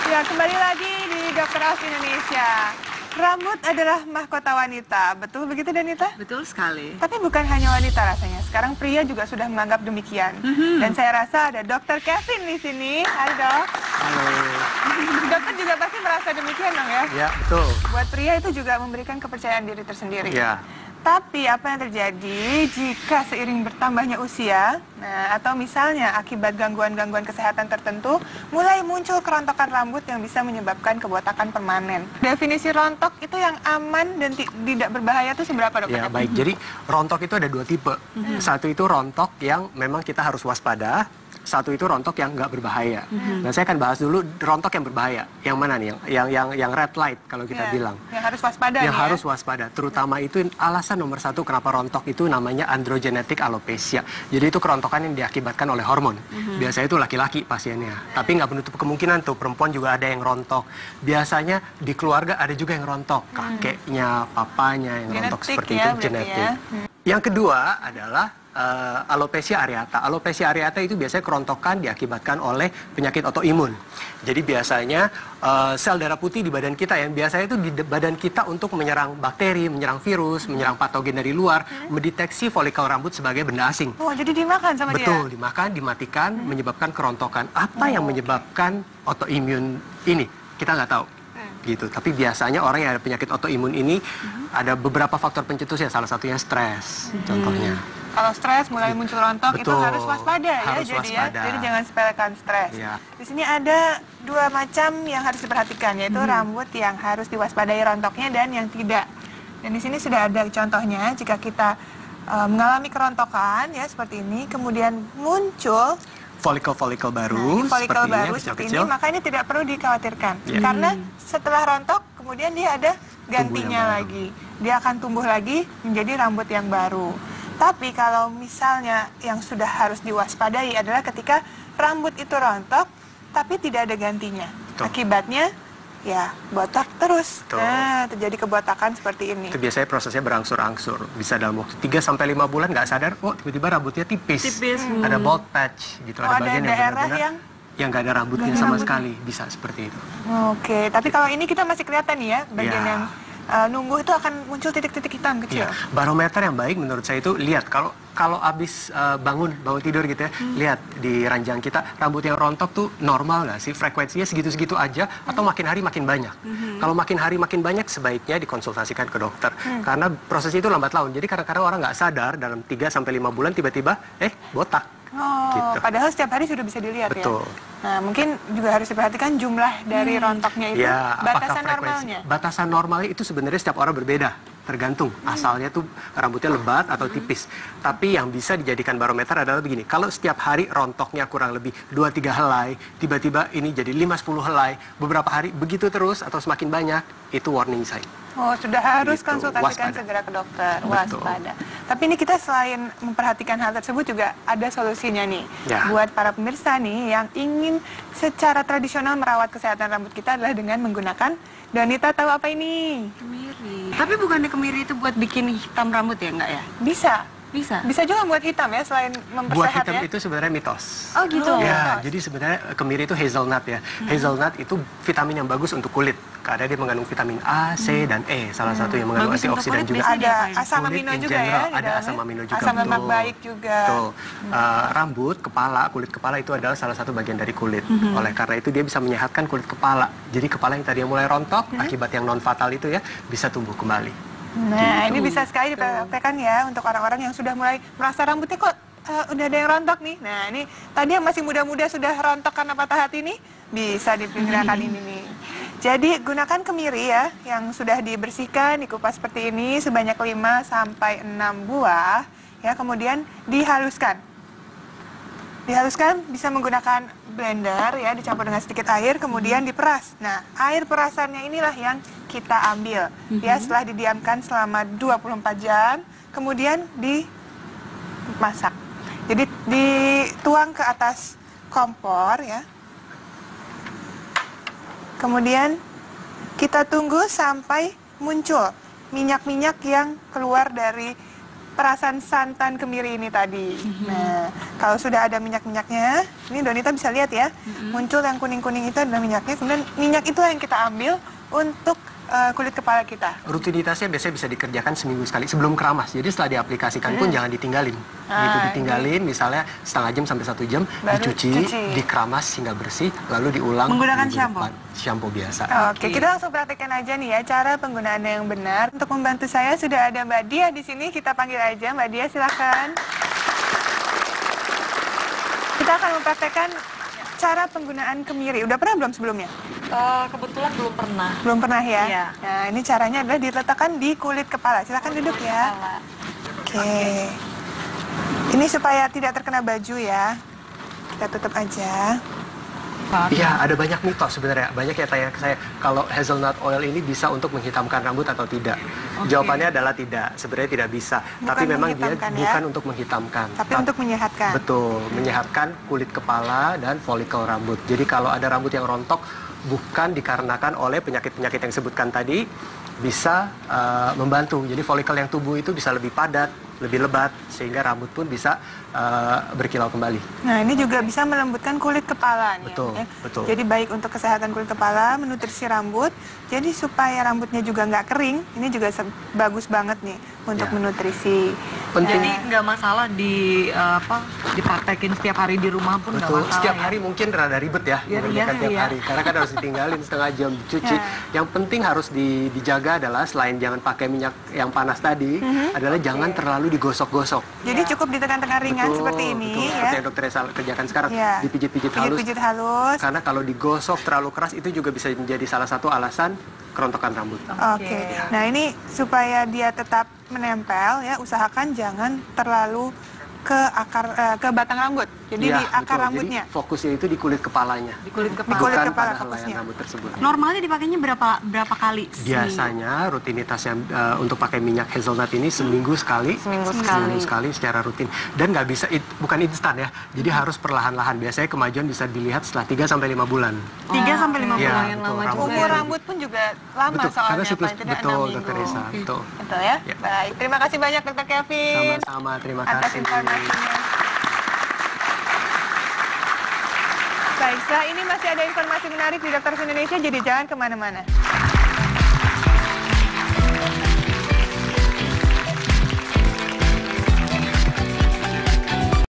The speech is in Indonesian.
Ya, kembali lagi di Dokter Aus Indonesia. Rambut adalah mahkota wanita, betul begitu Danita? Betul sekali. Tapi bukan hanya wanita rasanya, sekarang pria juga sudah menganggap demikian. Dan saya rasa ada Dokter Kevin di sini. Hai dok. Halo. Dokter juga pasti merasa demikian dong ya? Ya, betul. Buat pria itu juga memberikan kepercayaan diri tersendiri. Ya. Tapi apa yang terjadi jika seiring bertambahnya usia, atau misalnya akibat gangguan-gangguan kesehatan tertentu, mulai muncul kerontokan rambut yang bisa menyebabkan kebotakan permanen. Definisi rontok itu yang aman dan tidak berbahaya itu seberapa dokter? Ya, baik. Jadi rontok itu ada dua tipe. Satu itu rontok yang memang kita harus waspada. Satu itu rontok yang nggak berbahaya. Nah, saya akan bahas dulu rontok yang berbahaya. Yang mana nih? Yang red light kalau kita bilang. Yang harus waspada. Yang harus waspada. Terutama itu alasan nomor satu kenapa rontok itu namanya androgenetic alopecia. Jadi itu kerontokan yang diakibatkan oleh hormon. Biasanya itu laki-laki pasiennya. Tapi nggak menutup kemungkinan tuh perempuan juga ada yang rontok. Biasanya di keluarga ada juga yang rontok. Kakeknya, papanya yang rontok seperti itu, genetik. Yang kedua adalah alopecia areata. Alopecia areata itu biasanya kerontokan diakibatkan oleh penyakit autoimun. Jadi biasanya sel darah putih di badan kita yang biasanya itu di badan kita untuk menyerang bakteri, menyerang virus, menyerang patogen dari luar, mendeteksi folikel rambut sebagai benda asing. Oh, jadi dimakan sama dia? Betul, dimakan, dimatikan, menyebabkan kerontokan. Apa yang menyebabkan autoimun ini? Kita nggak tahu. Gitu. Tapi biasanya orang yang ada penyakit autoimun ini ada beberapa faktor pencetusnya, salah satunya stres, contohnya. Kalau stres mulai muncul rontok, Betul, itu harus waspada harus ya, waspada. Jadi jangan sepelekan stres. Ya. Di sini ada dua macam yang harus diperhatikan, yaitu rambut yang harus diwaspadai rontoknya dan yang tidak. Dan di sini sudah ada contohnya, jika kita mengalami kerontokan ya seperti ini, kemudian muncul Folikel-folikel baru, folikel seperti baru ini, seperti kecil-kecil. ini, maka ini tidak perlu dikhawatirkan. Karena setelah rontok, kemudian dia ada gantinya lagi. Dia akan tumbuh lagi menjadi rambut yang baru. Tapi kalau misalnya yang sudah harus diwaspadai adalah ketika rambut itu rontok, tapi tidak ada gantinya. Akibatnya, ya botak terus. Nah, terjadi kebotakan seperti ini. Itu biasanya prosesnya berangsur-angsur. Bisa dalam waktu 3-5 bulan nggak sadar, oh tiba-tiba rambutnya tipis. Ada bald patch, gitu. Ada bagian yang benar-benar yang nggak ada rambutnya sama sekali. Bisa seperti itu. Oke, tapi kalau ini kita masih kelihatan nih ya, bagian yang nunggu itu akan muncul titik-titik hitam kecil. Ya, barometer yang baik menurut saya itu lihat kalau abis bangun tidur gitu ya, lihat di ranjang kita rambut yang rontok tuh normal nggak sih, frekuensinya segitu-segitu aja atau makin hari makin banyak. Kalau makin hari makin banyak sebaiknya dikonsultasikan ke dokter karena proses itu lambat laun. Jadi kadang-kadang orang nggak sadar dalam 3-5 bulan tiba-tiba botak. Gitu. Padahal setiap hari sudah bisa dilihat. Betul. Ya. Nah, mungkin juga harus diperhatikan jumlah dari rontoknya itu. Ya, batasan normalnya. Batasan normalnya itu sebenarnya setiap orang berbeda, tergantung asalnya tuh rambutnya lebat atau tipis. Tapi yang bisa dijadikan barometer adalah begini, kalau setiap hari rontoknya kurang lebih 2-3 helai, tiba-tiba ini jadi 5-10 helai, beberapa hari begitu terus atau semakin banyak, itu warning sign. Oh, sudah harus Gitu, konsultasikan waspada. segera ke dokter. Betul. Waspada. Tapi ini kita selain memperhatikan hal tersebut juga ada solusinya nih. Ya. Buat para pemirsa nih yang ingin secara tradisional merawat kesehatan rambut kita adalah dengan menggunakan Danita tahu apa ini? Kemiri. Tapi bukannya kemiri itu buat bikin hitam rambut ya, enggak ya? Bisa. Bisa. Bisa juga buat hitam ya, selain Buat mempersehat hitam ya. itu sebenarnya mitos. Oh gitu. Ya, jadi sebenarnya kemiri itu hazelnut ya. Hazelnut itu vitamin yang bagus untuk kulit. Karena dia mengandung vitamin A, C, dan E. Salah satu yang mengandung Bagus untuk antioksidan kulit juga. biasanya. Ada asam Kulit amino in juga general, ya. di ada dalamnya. asam amino juga. Asam lemak betul. baik juga. Betul. Rambut, kepala, kulit kepala itu adalah salah satu bagian dari kulit. Oleh karena itu dia bisa menyehatkan kulit kepala. Jadi kepala yang tadinya mulai rontok akibat yang non fatal itu ya bisa tumbuh kembali. Nah, ini bisa sekali dipraktekkan ya untuk orang-orang yang sudah mulai merasa rambutnya kok udah ada yang rontok nih. Nah, ini tadi yang masih muda-muda sudah rontok karena patah hati nih, bisa digunakan ini nih. Jadi gunakan kemiri ya yang sudah dibersihkan, dikupas seperti ini sebanyak 5-6 buah ya, kemudian dihaluskan. Dihaluskan bisa menggunakan blender ya, dicampur dengan sedikit air, kemudian diperas. Nah, air perasannya inilah yang kita ambil ya setelah didiamkan selama 24 jam, kemudian dimasak. Jadi dituang ke atas kompor ya. Kemudian kita tunggu sampai muncul minyak-minyak yang keluar dari perasan santan kemiri ini tadi. Nah, kalau sudah ada minyak-minyaknya, ini Donita bisa lihat ya, muncul yang kuning-kuning itu adalah minyaknya. Kemudian minyak itu yang kita ambil untuk kulit kepala kita. Rutinitasnya biasanya bisa dikerjakan seminggu sekali sebelum keramas. Jadi setelah diaplikasikan pun jangan ditinggalin. Gitu ditinggalin, misalnya setengah jam sampai 1 jam, Baru dicuci, cuci. dikeramas hingga bersih, lalu diulang. Menggunakan minggu shampoo? depan. Shampoo biasa. Oke, kita langsung praktekkan aja nih ya cara penggunaannya yang benar. Untuk membantu saya sudah ada Mbak Dia di sini. Kita panggil aja Mbak Dia, silakan. Kita akan mempraktekkan cara penggunaan kemiri. Udah pernah belum sebelumnya? Kebetulan belum pernah. Belum pernah ya? Iya. Nah, ini caranya adalah diletakkan di kulit kepala. Silakan duduk ya. Oke. Ini supaya tidak terkena baju ya. Kita tutup aja. Iya, ada banyak mitos sebenarnya. Banyak yang tanya ke saya, kalau hazelnut oil ini bisa untuk menghitamkan rambut atau tidak? Jawabannya adalah tidak. Sebenarnya tidak bisa. Bukan Tapi memang dia menghitamkan ya? bukan untuk menghitamkan. Tapi untuk menyehatkan. Betul, menyehatkan kulit kepala dan folikel rambut. Jadi kalau ada rambut yang rontok, bukan dikarenakan oleh penyakit-penyakit yang disebutkan tadi, bisa membantu. Jadi folikel yang tubuh itu bisa lebih padat, lebih lebat, sehingga rambut pun bisa berkilau kembali. Nah, ini juga bisa melembutkan kulit kepala nih. Betul, ya. betul. Jadi baik untuk kesehatan kulit kepala, menutrisi rambut. Jadi supaya rambutnya juga nggak kering, ini juga bagus banget nih untuk Ya. menutrisi. Penting. Jadi nggak masalah dipraktekin setiap hari di rumah pun nggak Betul, masalah. setiap ya? hari mungkin rada ribet ya, Iya, mengerjakan iya, tiap iya. hari. Karena kan harus ditinggalin setengah jam cuci. Ya. Yang penting harus dijaga adalah selain jangan pakai minyak yang panas tadi, adalah jangan terlalu digosok-gosok. Jadi cukup ditekan-tekan ringan seperti ini betul. ya. Seperti yang dokter Esa kerjakan sekarang, Ya. dipijit-pijit halus. Pijit-pijit halus. Karena kalau digosok terlalu keras itu juga bisa menjadi salah satu alasan kerontokan rambut. Oke. Nah, ini supaya dia tetap menempel ya, usahakan jangan terlalu ke batang rambut. Jadi Iya, di akar betul. rambutnya. Jadi fokusnya itu di kulit kepalanya. Di kulit Di kepala. kulit Bukan kepala pada helaian fokusnya. rambut tersebut. Normalnya dipakainya berapa kali? Biasanya rutinitasnya untuk pakai minyak hazelnut ini seminggu sekali. Seminggu sekali secara rutin. Dan nggak bisa, bukan instan ya. Jadi harus perlahan-lahan. Biasanya kemajuan bisa dilihat setelah 3 sampai 5 bulan. 3 sampai 5 Iya, bulan. lumayan betul, lama rambut. juga Umur ya. rambut pun juga lama Betul, soalnya, karena siklus, paling tidak betul, 6 dokter minggu. Resa, betul. Betul ya? Ya. Baik, terima kasih banyak Dr. Kevin Sama-sama, terima atas kasih. informasinya. Baik, setelah ini masih ada informasi menarik di Dokter Indonesia, jadi jangan kemana-mana.